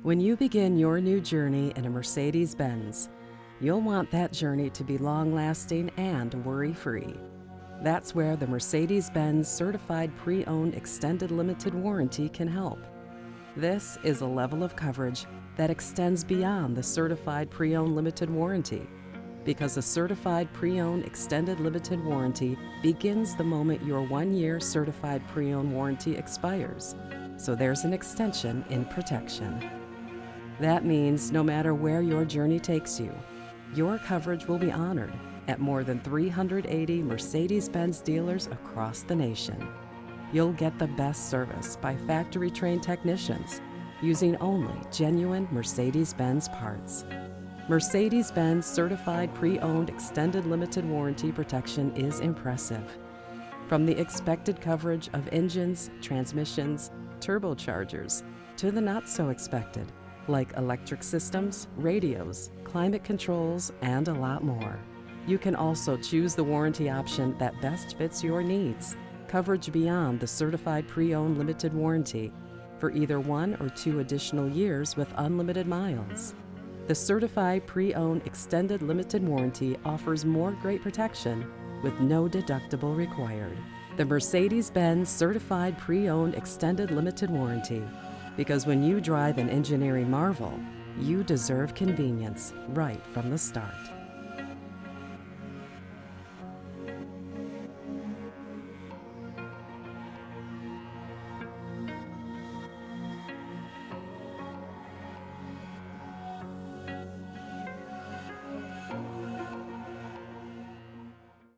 When you begin your new journey in a Mercedes-Benz, you'll want that journey to be long-lasting and worry-free. That's where the Mercedes-Benz Certified Pre-Owned Extended Limited Warranty can help. This is a level of coverage that extends beyond the Certified Pre-Owned Limited Warranty, because a Certified Pre-Owned Extended Limited Warranty begins the moment your 1-year Certified Pre-Owned Warranty expires, so there's an extension in protection. That means no matter where your journey takes you, your coverage will be honored at more than 380 Mercedes-Benz dealers across the nation. You'll get the best service by factory-trained technicians using only genuine Mercedes-Benz parts. Mercedes-Benz Certified Pre-Owned Extended Limited Warranty protection is impressive. From the expected coverage of engines, transmissions, turbochargers, to the not-so-expected, like electric systems, radios, climate controls, and a lot more. You can also choose the warranty option that best fits your needs. Coverage beyond the Certified Pre-Owned Limited Warranty for either 1 or 2 additional years with unlimited miles. The Certified Pre-Owned Extended Limited Warranty offers more great protection with no deductible required. The Mercedes-Benz Certified Pre-Owned Extended Limited Warranty. Because when you drive an engineering marvel, you deserve convenience right from the start.